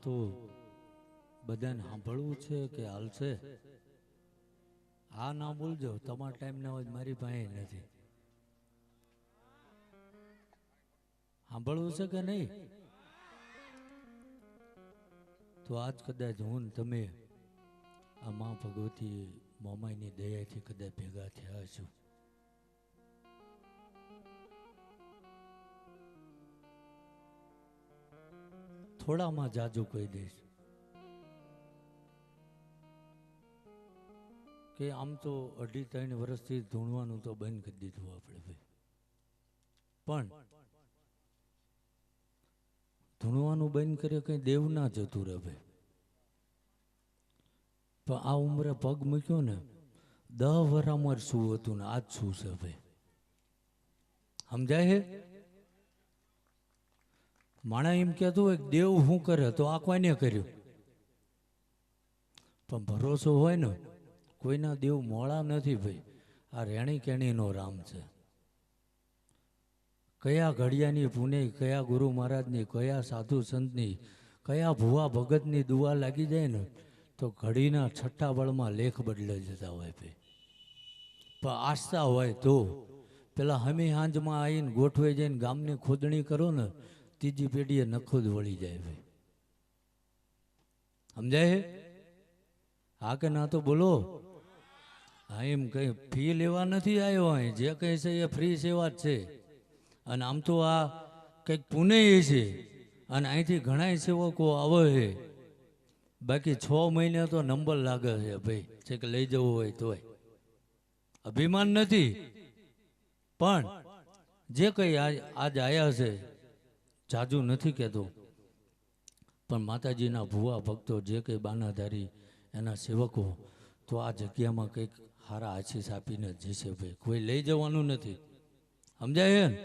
તો બધાને સાંભળવું છે કે હાલશે? આ ના બોલજો, તમારો ટાઈમ ના હોય મારી પાસે નથી. સાંભળવું છે કે નહીં? તો આજ કદાચ હું ને તમે આ મા ભગવતી મોમાઈની દયાથી કદાચ ભેગા થયા છું. થોડામાં જાજુ કહી દઈશ કે આમ તો 2.5-3 વર્ષથી ધૂણવાનું તો બંધ કરી દીધું આપણે ભાઈ, પણ ધૂણવાનું બંધ કરે કઈ દેવ ના જતું રહે ભાઈ. પણ આ ઉંમરે પગ મૂક્યો ને 10 વર્ષમાં શું હતું ને આજ શું છે ભાઈ, સમજાય હે? માણા એમ કહેતું હોય દેવ શું કરે તો આ કોઈને કર્યું, પણ ભરોસો હોય ને કોઈના દેવ મોળા નથી ભાઈ. આ રેણી કેણીનો રામ છે. કયા ઘડિયાની પુણે, કયા ગુરુ મહારાજની, કયા સાધુ સંતની, કયા ભુવા ભગતની દુઆ લાગી જાય ને તો ઘડીના છઠ્ઠા બળમાં લેખ બદલાઈ જતા હોય ભાઈ. પણ આસ્થા હોય તો પેલા હમી હાંજમાં આવીને ગોઠવાઈ જઈને ગામની ખોદણી કરો ને ત્રીજી પેઢીએ નખો જ વળી જાય ભાઈ. સમજાય? હા કે ના તો બોલો. હા, એમ કઈ ફી લેવા નથી આવ્યો અહીં, જે કઈ છે એ ફ્રી સેવા જ છે. અને આમ તો આ કંઈક પુણે છે અને અહીંથી ઘણા સેવકો આવે છે, બાકી 6 મહિને તો નંબર લાગે છે ભાઈ, છે કે લઈ જવું હોય તોય. અભિમાન નથી, પણ જે કઈ આજ આયા છે જાજુ નથી કહેતો, પણ માતાજીના ભુવા ભક્તો જે કંઈ બાનાધારી એના સેવકો તો આ જગ્યામાં કંઈક સારા આશીષ આપીને જશે ભાઈ, કોઈ લઈ જવાનું નથી. સમજાય ને?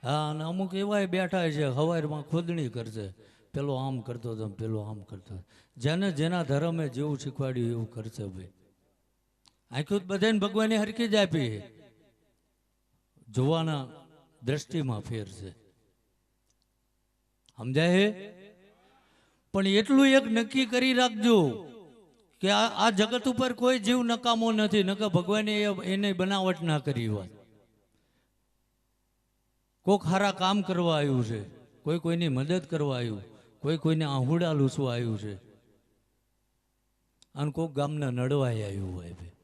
હા, અને અમુક એવાય બેઠા છે હવારમાં ખોદણી કરશે, પેલો આમ કરતો હતો પેલો આમ કરતો. જેને જેના ધર્મે જેવું શીખવાડ્યું એવું કરશે ભાઈ. આખું જ બધાને ભગવાને હરખી જ આપી, જોવાના દ્રષ્ટિમાં ફેર છે. સમજાય હે? પણ એટલું એક નક્કી કરી રાખજો કે આ જગત ઉપર કોઈ જીવ નકામો નથી, નકર ભગવાને એને બનાવટ ના કરી હોય. કોઈક સારા કામ કરવા આવ્યું છે, કોઈ કોઈની મદદ કરવા આવ્યું, કોઈ કોઈને આહુડા લૂસવા આવ્યું છે, અને કોઈક ગામના નડવાય આવ્યું હોય ભાઈ.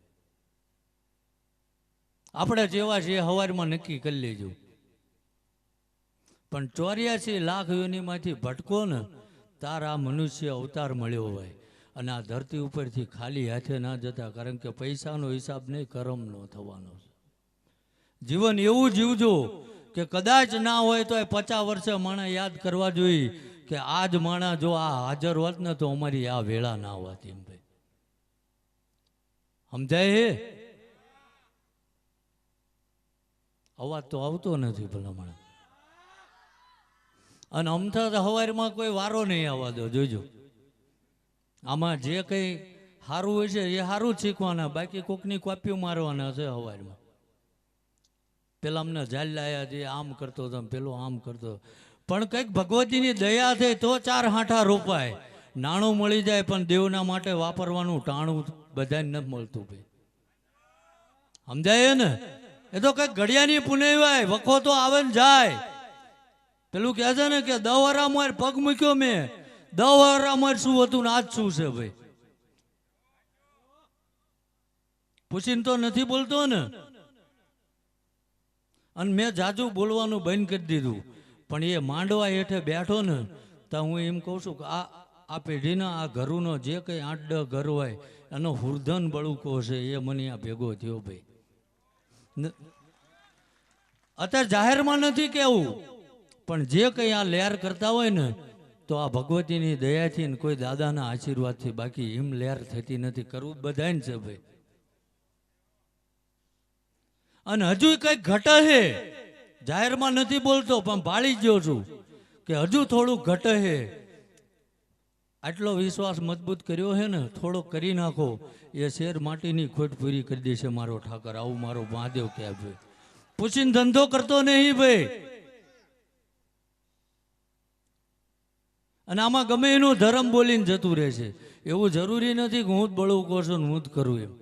આપણે જેવા છે હવારમાં નક્કી કરી લેજો. પણ 84 લાખ યોનીમાંથી ભટકો ને તાર આ મનુષ્ય અવતાર મળ્યો હોય, અને આ ધરતી ઉપરથી ખાલી હાથે ના જતા, કારણ કે પૈસાનો હિસાબ નહીં, કર્મનો થવાનો છે. જીવન એવું જીવજો કે કદાચ ના હોય તો 50 વર્ષે માણા યાદ કરવા જોઈએ કે આજ માણા જો આ હાજર હોત ને તો અમારી આ વેળા ના હોત એમ ભાઈ. સમજાય હે? અવાજ તો આવતો નથી ભલામણ. અને અમથા હવારમાં કોઈ વારો નહીં આવવા દો, જોજો. આમાં જે કંઈ સારું હોય છે એ સારું જ શીખવાના, બાકી કોકની કોપીઓ મારવાના છે હવારમાં. પેલા અમને જાલ લાયા છે, આમ કરતો હતો, પેલો આમ કરતો. પણ કંઈક ભગવતીની દયા થઈ તો 4 હાંઠા રોપાય. નાણું મળી જાય પણ દેવના માટે વાપરવાનું ટાણું બધાને નથી મળતું ભાઈ. સમજાય ને? એ તો કંઈક ઘડિયાની પુનેવાય, વખો તો આવે ને જાય. પેલું કહે છે ને કે 10 વર્ષમાં પગ મૂક્યો મેં, 10 વર્ષમાં શું હતું ને આજ શું છે ભાઈ. પૂછીને તો નથી બોલતો ને. અને મેં જાજુ બોલવાનું બંધ કરી દીધું, પણ એ માંડવા હેઠે બેઠો ને તો હું એમ કહું છું કે આ પેઢીના આ ઘરોનો જે કંઈ 8-10 ઘર હોય એનો હુર્ધન બળુકો છે એ મને આ ભેગો થયો ભાઈ. અત્યારે જાહેરમાં નથી કેવું, પણ જે કંઈ આ લહેર કરતા હોય ને તો આ ભગવતીની દયાથી ને કોઈ દાદાના આશીર્વાદથી, બાકી એમ લહેર થતી નથી. કરવું બધાને છે ભાઈ. અને હજુ કંઈક ઘટે છે, જાહેરમાં નથી બોલતો પણ ભાળી ગયો છું કે હજુ થોડું ઘટે છે. આટલો વિશ્વાસ મજબૂત કર્યો છે ને, થોડો કરી નાખો, એ શેર માટીની ખોટ પૂરી કરી દેશે મારો ઠાકર. આવું મારો મહાદેવ કહે ભાઈ. પૂછીને ધંધો કરતો નહીં ભાઈ. અને આમાં ગમે એનું ધર્મ બોલીને જતું રહે છે. એવું જરૂરી નથી કે હું જ બળવું કહું છું ને હું જ કરું એમ.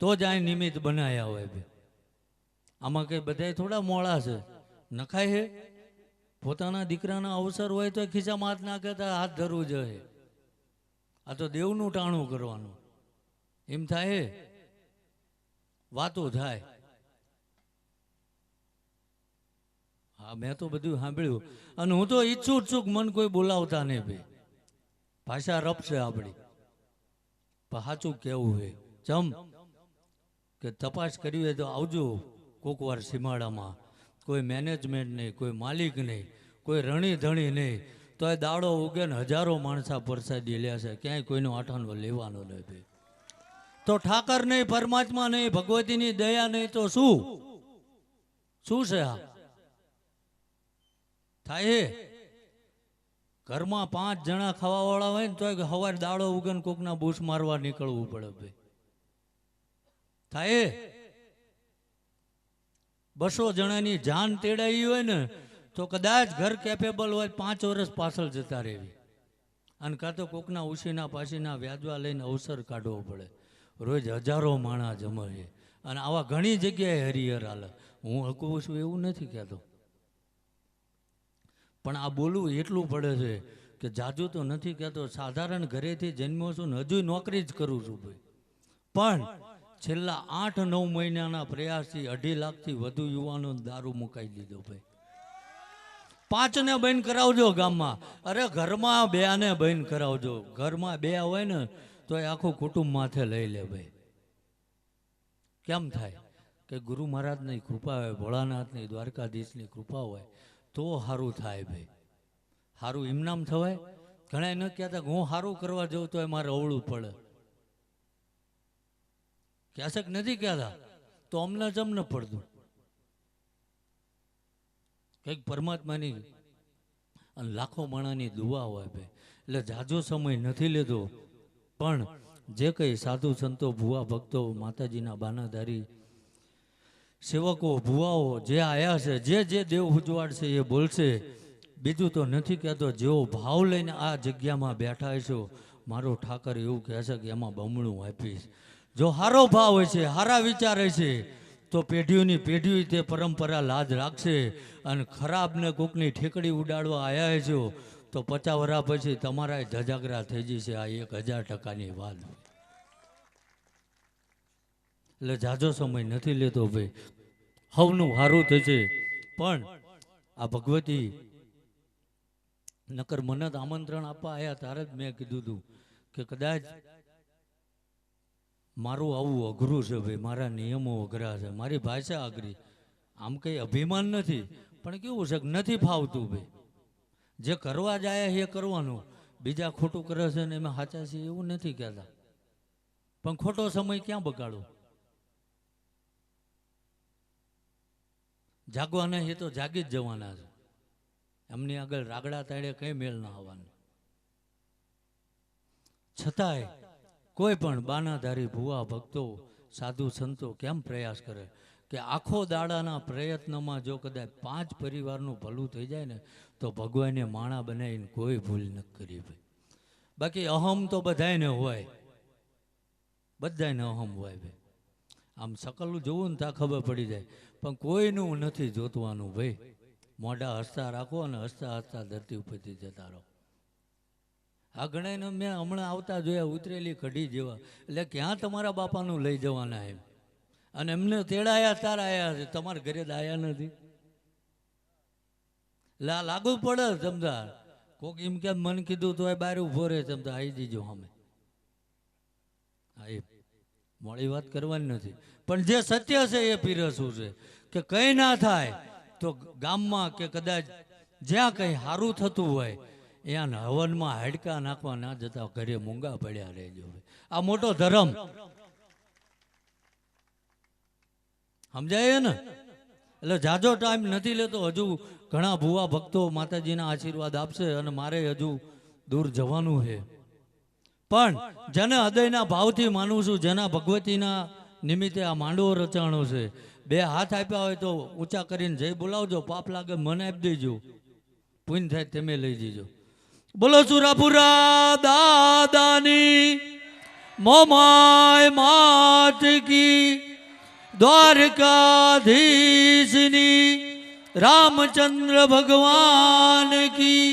તો જ આ નિમિત્ત બનાયા હોય બે. આમાં કઈ બધા થોડા મોળા છે, નખાય હે. પોતાના દીકરાના અવસર હોય તો ખિસ્સામાં હાથ નાખે તો હાથ ધરવું જોઈએ. આ તો દેવનું ટાણું કરવાનું એમ થાય, વાતો થાય. હા, મેં તો બધું સાંભળ્યું અને હું તો ઈચ્છું જ છું કે મન કોઈ બોલાવતા નહીં ભાઈ. ભાષા રપ છે આપણી, પણ સાચું કેવું છે. ચમ કે તપાસ કરવી હોય તો આવજો કોક વાર સીમાડામાં. કોઈ મેનેજમેન્ટ નહીં, કોઈ માલિક નહીં, કોઈ રણી ધણી નહીં, તો એ દાડો ઉગે ને હજારો માણસા પરસાદી લે છે. ક્યાંય કોઈનો આઠાનો લેવાનો નહીં ભાઈ. તો ઠાકર નહીં, પરમાત્મા નહીં, ભગવતીની દયા નહીં તો શું શું છે આ થાય? ઘરમાં 5 જણા ખાવાવાળા હોય ને તો સવારે દાડો ઉગન કોકના બૂસ મારવા નીકળવું પડે ભાઈ. થાય 200 જણાની જાન તેડાઈ હોય ને તો કદાચ ઘર કેપેબલ હોય 5 વર્ષ પાછળ જતા રહેવી. અને કાં તો કોકના ઉશીના પાસીના વ્યાજવા લઈને અવસર કાઢવો પડે. રોજ હજારો માણા જમે છે અને આવા ઘણી જગ્યાએ હરિહર હાલે. હું હકું છું એવું નથી કહેતો, પણ આ બોલવું એટલું પડે છે કે જાજુ તો નથી કહેતો. સાધારણ ઘરેથી જન્મ્યો છું ને હજુ નોકરી જ કરું છું ભાઈ. પણ છેલ્લા 8-9 મહિનાના પ્રયાસથી 2.5 લાખથી વધુ યુવાનો દારૂ મુકાઈ દીધો ભાઈ. 5 ને બંધ કરાવજો ગામમાં. અરે ઘરમાં 2 ને બંધ કરાવજો. ઘરમાં 2 હોય ને તો એ આખું કુટુંબ માથે લઈ લે ભાઈ. કેમ થાય કે ગુરુ મહારાજની કૃપા હોય, ભોળાનાથની, દ્વારકાધીશની કૃપા હોય તો સારું થાય ભાઈ. સારું ઇમનામ થવાય. ઘણા ન કહેતા કે હું સારું કરવા જાઉં તો મારે અવળું પડે. ક્યાંક નથી કહેતા તો અમને જમ ન પડતું. કંઈક પરમાત્માની અને લાખો માણાની દુઆ હોય ભાઈ. એટલે જાજો સમય નથી લેતો, પણ જે કંઈ સાધુ સંતો, ભુવા ભક્તો, માતાજીના બાનાધારી સેવકો, ભુવાઓ જે આયા છે, જે દેવ ઉજવાડશે એ બોલશે. બીજું તો નથી કહેતો. જેવો ભાવ લઈને આ જગ્યામાં બેઠા છો, મારો ઠાકર એવું કહે છે કે એમાં બમણું આપીશ. જો સારો ભાવ હોય છે, સારા વિચાર છે, તો પેઢીઓની પેઢીઓ તે પરંપરા લાજ રાખશે. અને ખરાબને કોકની ઠેકડી ઉડાડવા આવ્યા છો તો 50 વર્ષ પછી તમારા ધજાગરા થઈ જશે. આ 1000% વાત. એટલે જાજો સમય નથી લેતો ભાઈ. હવનું સારું થશે. પણ આ ભગવતી નકર મને આમંત્રણ આપવા આવ્યા ત્યારે જ મેં કીધું હતું કે કદાચ મારું આવું અઘરું છે ભાઈ. મારા નિયમો અઘરા છે, મારી ભાષા અઘરી. આમ કંઈ અભિમાન નથી, પણ કેવું છે કે નથી ફાવતું ભાઈ. જે કરવા જાય એ કરવાનું. બીજા ખોટું કરે છે ને એમાં સાચા છે એવું નથી કહેતા, પણ ખોટો સમય ક્યાં બગાડો? જાગવાના એ તો જાગી જ જવાના છે. એમની આગળ રાગડા તાળે કઈ મેળ ના આવવાનું. છતાંય કોઈ પણ બાનાધારી ભુવા ભક્તો, સાધુ સંતો કેમ પ્રયાસ કરે કે આખો દાડાના પ્રયત્નમાં જો કદાચ 5 પરિવારનું ભલું થઈ જાય ને તો ભગવાને માણા બનાવીને કોઈ ભૂલ ન કરી ભાઈ. બાકી અહમ તો બધાને હોય, બધાને અહમ હોય ભાઈ. આમ સકલું જોવું ને ત્યાં ખબર પડી જાય, પણ કોઈનું નથી જોતવાનું ભાઈ. મોઢા હસતા રાખો અને હસતા હસતા ધરતી ઉપરથી જતા રહો. આ ઘણાને મેં હમણાં આવતા જોયા ઉતરેલી કઢી જેવા. એટલે ક્યાં તમારા બાપાનું લઈ જવાના એમ. અને એમને તેડાયા તારા આવ્યા છે, તમારા ઘરે દાયા નથી. લાગુ પડે સમજા. કોક એમ કેમ મને કીધું તો એ બહાર ઉભો રહે સમજા આવી દીજો અમે. હા, એ મોડી વાત કરવાની નથી, પણ જે સત્ય છે એ પીરસવું છે. કે કંઈ ના થાય તો ગામમાં કે કદાચ જ્યાં કંઈ સારું થતું હોય ત્યાં હવનમાં હાડકા નાખવા ના જતા ઘરે મૂંગા પડ્યા રહેજો. આ મોટો ધર્મ સમજાય ને. એટલે જાજો ટાઈમ નથી લેતો. હજુ ઘણા ભુવા ભક્તો માતાજીના આશીર્વાદ આપશે અને મારે હજુ દૂર જવાનું છે. પણ જેને હૃદયના ભાવથી માનું છું, જેના ભગવતીના નિમિત્તે આ માંડવો રચાણો છે, 2 હાથ આપ્યા હોય તો ઊંચા કરીને જય બોલાવજો. પાપ લાગે મને આપી દેજો. પુણ્ય થાય તમે લઈ જજો. બોલો સુરાપુરા દાદાની મોમાય માત કી, દ્વારકાધીશની રામચંદ્ર ભગવાન કી,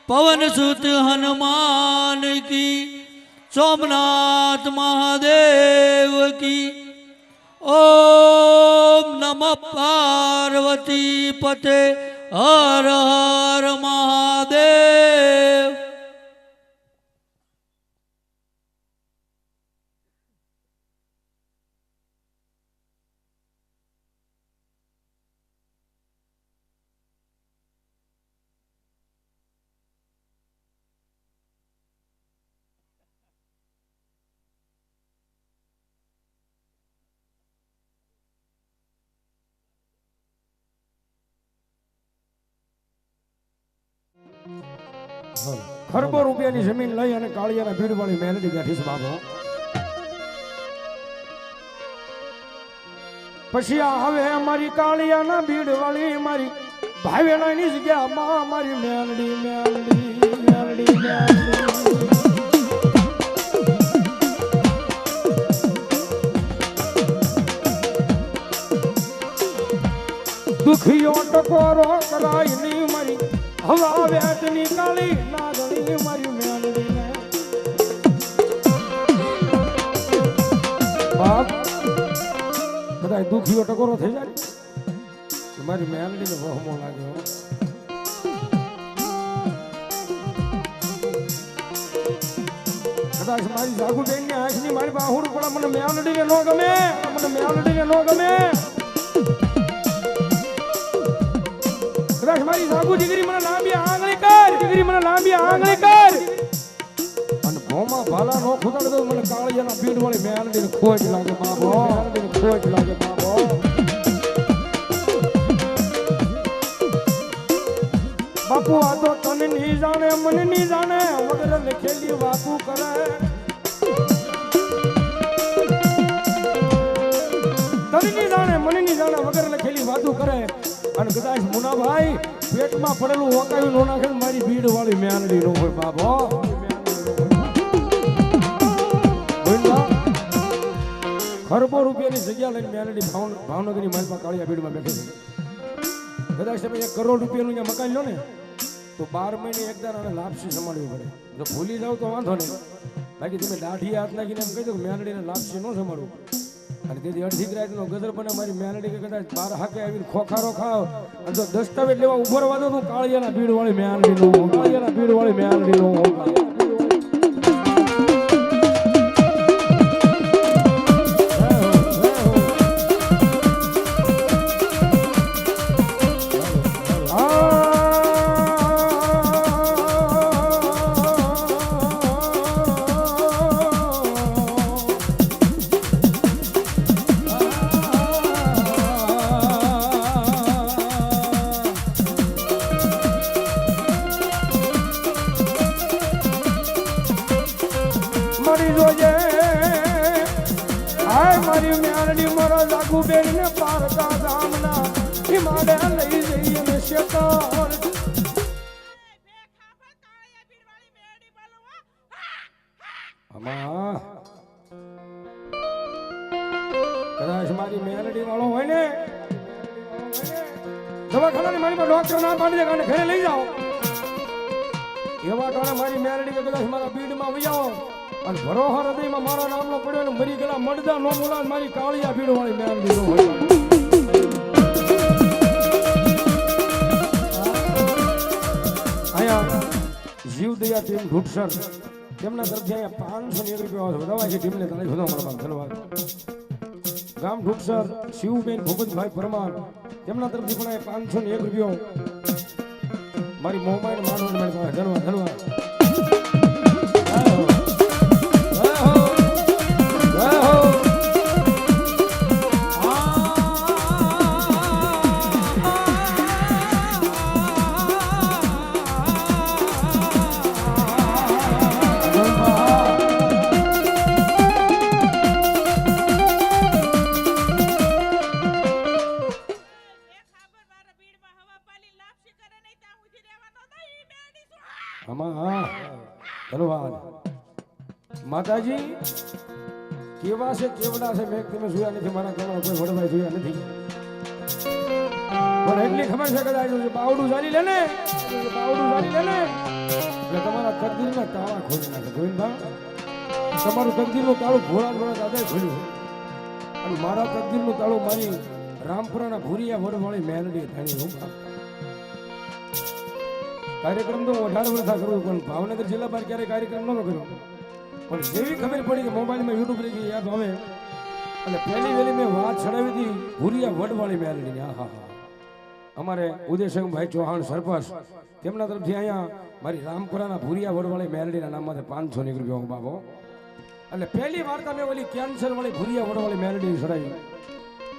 પવન સુત હનુમાન કી, સોમનાથ મહાદેવ કી. ઓમ નમઃ પાર્વતી પતે હર હર મહાદેવ. ખરબો રૂપિયાની જમીન લઈ અને કાળિયાના ભીડ વાળી મેલડી બેઠી છે બાબો. પછી આવે અમારી કાળિયાના ભીડ વાળી મારી ભાવેણાની જગ્યામાં મારી મેલડી મેલડી મેલડી મેલડી. દુખિયો ટકોરો કરાય નહીં મારી હવા વેટની કાળી નાગણી મારી મેલડીને. બાપ બધા દુખીઓ ટકોરો થઈ જાય મારી મેલડીને વહમો લાગ્યો. કદાચ મારી જાગુબેન ની આંખની મારી બાહુડ પડે મને મેલડીને નો ગમે, મને મેલડીને નો ગમે. કદાચ મારી સાગુ દીકરી મને લાંબી આંગળી કર, દીકરી મને લાંબી આંગળી કર. અને ભોમાં ભાલા નો ખુદાડ દો મને કાળિયાના ભીડ વાળી મેલડીને ખોજ લાગે બાબો, મેલડીને ખોજ લાગે બાબો. બાપુ આ તો તને નહીં જાણે મને નહીં જાણે વગર લખેલી વાતું કરે. તને નહીં જાણે મને નહીં જાણે વગર લખેલી વાતું કરે. અને કદાચ મુનાભાઈ પેટમાં પડેલું ઓકાવી નો નાખે મારી ભીડ વાળી મેલડી નો હોય બાબો. ખરબો રૂપિયાની જગ્યા લઈને મેલડી ભાવનગરની માલપા કાળિયા ભીડમાં બેઠી છે. કદાચ તમે 1 કરોડ રૂપિયાનું અહીંયા મકાન લો ને તો 12 મહિને એકદાર અને લાપસી સંભાળવી પડે. જો ભૂલી જાવ તો વાંધો નહીં, બાકી તમે દાઢી હાથ નાખીને એમ કહી દો મેલડીને લાપસી ન સંભાળવું. અને તેથી અડધી રાતનો ગજર બને મારી મેલડી કે કદાચ 12 હાકે આવીને ખોખારો ખાવ અને જો દસ્તાવેજ લેવા ઉભો રહેવા દો તો કાળિયાના ભીડ વાળી મેલડી નો, કાળિયાના ભીડ વાળી મેલડી નો. મારી મેલડી મારા જાગુબેન ને પારકા ગામના હિમાડે લઈ જઈએ શેતર. કદાચ મારી મેલડી વાળો હોય ને દવાખાના મારી ડોક્ટર ના પાડી દે કાને ઘરે લઈ જાઓ એવા ટાણે મારી મેલડી કે કદાચ મારા બીડમાં વૈયાઓ અને ભરોહા હૃદયમાં મારા નામનો પડ્યો ને મરી ગયેલા મળદા નો મુલા મારી કાળિયા ભીડ વાળી મેલડી નો હોય. અહીંયા જીવદયા ટીમ ઘૂટસર તેમના તરફથી અહીંયા 501 રૂપિયા આવે છે. દવા છે ટીમને તને બધો મારા ધન્યવાદ. ગામ ઘૂટસર શિવબેન ભૂપતભાઈ પરમાર તેમના તરફથી પણ 501 રૂપિયો મારી મોમાઈને માનવને મારી ધન્યવાદ ધન્યવાદ. ધન્યવાદ માતાજી. કેવા છે કેવડા છે મેં તમે જોયા નથી, મારા ઘરમાં કોઈ વડવાઈ જોયા નથી, પણ એટલી ખબર છે કદાચ બાવડું ચાલી લે ને, બાવડું ચાલી લે ને એટલે તમારા તકદીરના તાળા ખોલી નાખે. ગોવિંદભાઈ તમારું તકદીરનું તાળું ભોળા ભોળા દાદાએ ખોલ્યું છે, અને મારા તકદીરનું તાળું મારી રામપુરાના ભૂરિયા વડવાળી મેલડી થાણી રૂપા. કાર્યક્રમ તો 18 વર્ષ કરું, પણ ભાવનગર જિલ્લા બહાર ક્યારે કાર્યક્રમ નહોતો કર્યો, પણ જેવી ખબર પડી કે મોબાઈલમાં યુટ્યુબ રહી યાદ આવે એટલે પહેલી વહેલી મેં વાત ચડાવી હતી ભૂરિયા વડવાળી મેલડીની. હા હા હા, અમારે ઉદયસિંહભાઈ ચૌહાણ સરપંચ તેમના તરફથી અહીંયા મારી રામપુરાના ભૂરિયા વડવાળી મેલડીના નામમાંથી 500 નીકળી ગયો બાબો. એટલે પહેલી વાર્તા મેં ઓલી કેન્સર વાળી ભૂરિયા વડવાળી મેલડી ચડાવી.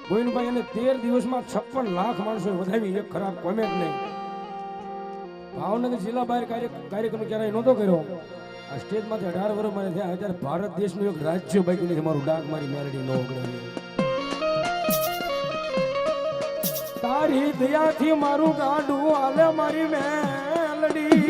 ગોવિંદભાઈ એને 13 દિવસમાં 56 લાખ માણસો વધાવી, એક ખરાબ કોમેન્ટ નહીં. ભાવનગર જિલ્લા બહાર કાર્યક્રમ ક્યારેય નહોતો કર્યો, આ સ્ટેજમાંથી 18 વર્ષ મારે થયા. અત્યારે ભારત દેશનું એક રાજ્ય બાકી નથી મારું ડાક મારી મેલડી ન ઓગળે. તારી દયાથી મારું ગાડું આલે મારી મેલડી.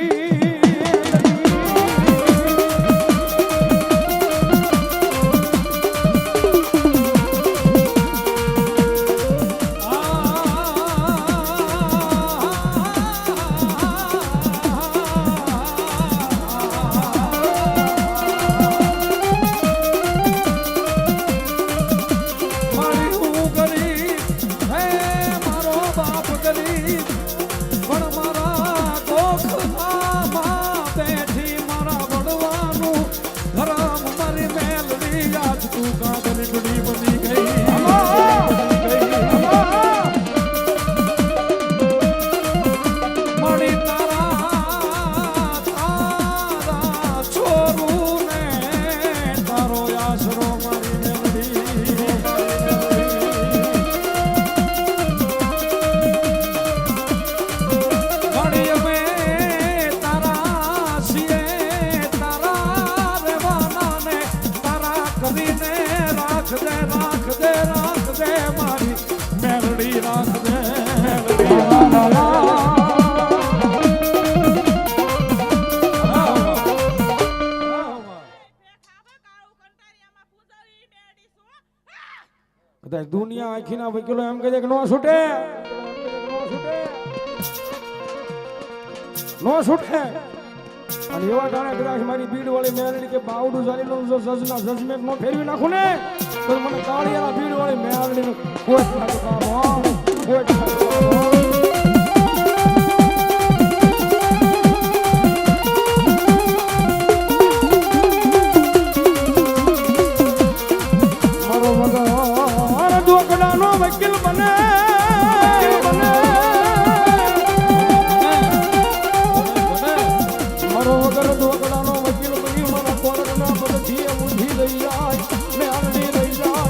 દુનિયા આખીના વકીલો એમ કહે કે નો છૂટે, નો છૂટે. અને એવા ટાણે કદાચ મારી ભીડ વાળી મેલડી કે બાવડું ચાલી જો જજના જજમેન્ટ નો ફેરવી નાખું ને તો મને કાળિયાના ભીડ વાળી મેલડી નું કોઈ વકીલ બને મારો વગર દોકડાનો વકીલ બની મારા કોર્ટના પદથી ઉઠી લઈ જાય ને આરડી લઈ જાય.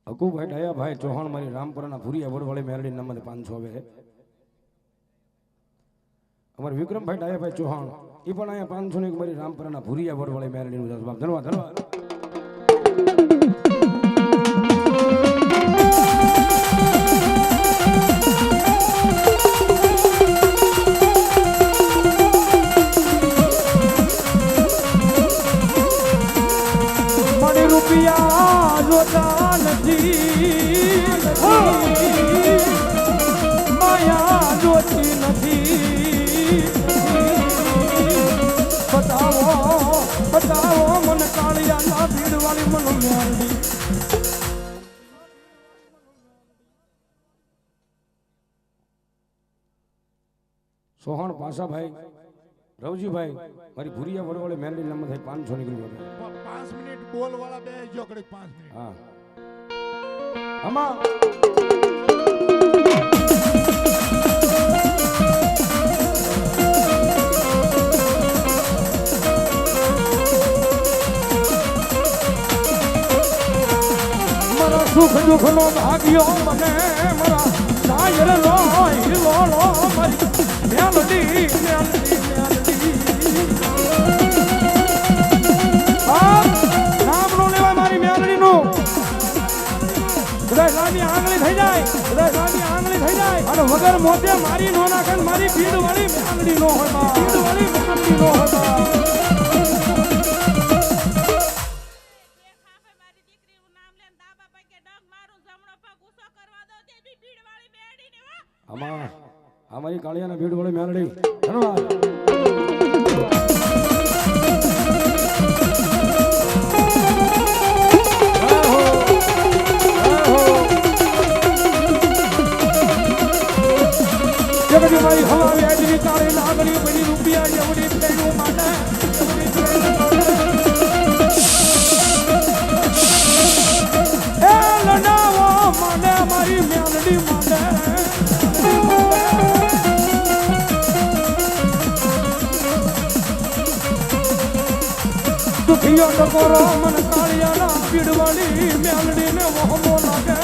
અકુભાઈ ડાયાભાઈ ચૌહાણ મારી રામપુરાના ભૂરિયા વડવાળી મેલડી નંબર 500 આવે. અમારે વિક્રમભાઈ ડાયાભાઈ ચૌહાણ એ પણ અહીંયા 500 ની મારી રામપુરાના ભૂરિયા વડવાળી મેલડીનું જવાબ. ધન્યવાદ ધન્યવાદ. મારી રૂપિયા જોતા નથી, માયા જોતી નથી. બતાવો મને કાળિયાના ભીડ વાળી મને મેલડી. સોહણ પાસાભાઈ રવજીભાઈ મારી ભૂરિયા વડવાળી મેલડી નંબર થાય 500 નીકળી ગયો. 5 મિનિટ બોલ વાળા બે જો કડક 5 મિનિટ. હા આમાં સુખ દુઃખ નો ભાગ્યો મને મારા સાયર લો હિલો લો મારી મેલડી મેલડી મેલડી. નામ નો લેવાય મારી મેલડી નું. કદાચ લાંબી આંગળી થઈ વગર મોતે મારી નો નાખે ને મારી ભીડ વાળી મેલડી નો હોય ભીડ વાળી મેલડી નો હોય અમારી કાળિયાના ભીડ વાળી મેલડી ધન્યવાદ જગડી મારી હવાવી આજની કાળી લાગણી બની રૂપિયા જેવડી પ્રેમો માટે એ લડાવો મને મારી મેલડી માટે દુખિયો ટકોરો મન કાળિયાના પીડવાળી મેલડીને વહમો લાગે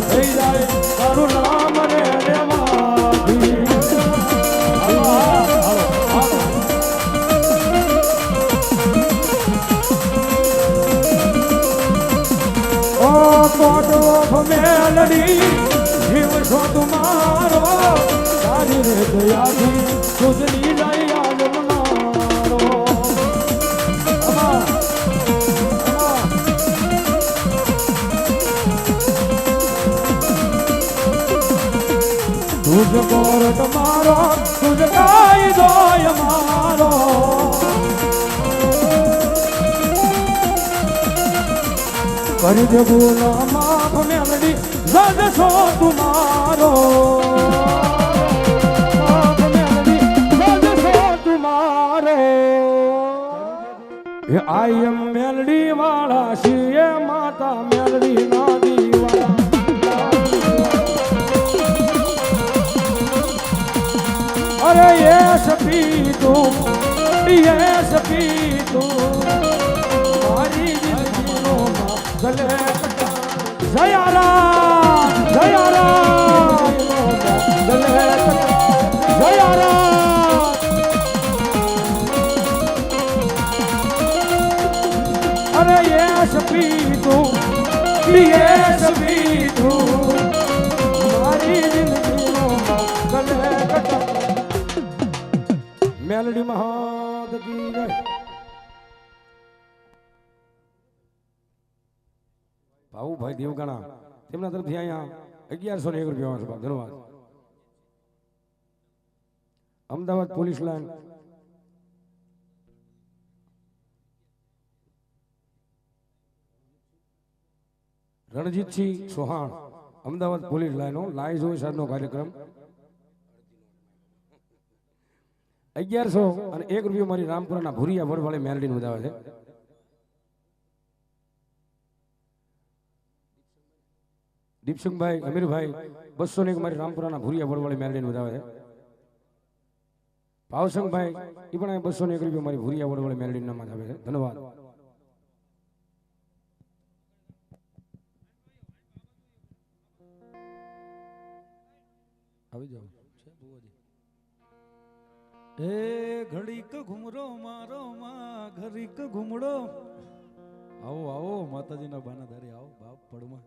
થઈ જાય તારું નામ રે દેવાથી ઓ કોટો મેલડી જીવ છો તુમારો તારી રે દયાથી સુધરી જાય આલમનારો तुझ कोरट मारो तुझ काई दोय मारो कर दे बोला माफ मेलडी जद सो तुम्हारो माफ मेलडी जद सो तुम्हारो ये आई एम मेलडी वाला शिये माता मेलडी ना दीवाना अरे ये सपी तू मारी जिंदगीनो गले जयारा जयारा गले जयारा अरे ये सपी तू मारी जिंदगीनो गले मेलडी महाद की जय भाऊ भाई देवगणा તેમના તરફથી અહીંયા 1101 રૂપિયા છે ધન્યવાદ Ahmedabad police line Ranjitsinh Sohan Ahmedabad police લાઈનો લાઈવ જોઈ સાહેબનો કાર્યક્રમ 1101 રૂપિયા મારી રામપુરાના ભુરિયા વડવાળી મેલડીને વધાવે છે દીપસિંહભાઈ અમીરભાઈ 201 મારી રામપુરાના ભુરિયા વડવાળી મેલડીને વધાવે છે ભાવસંગભાઈ એ પણ 201 રૂપિયા મારી ભૂરિયા વડવાળી મેલડીના નામ આવે છે ધન્યવાદ આવી જાઓ એ ઘડીક ઘુમરો મારો માં ઘડીક ઘુમડો આવો આવો માતાજીના બાના ધારી આવો બાપ પડમાં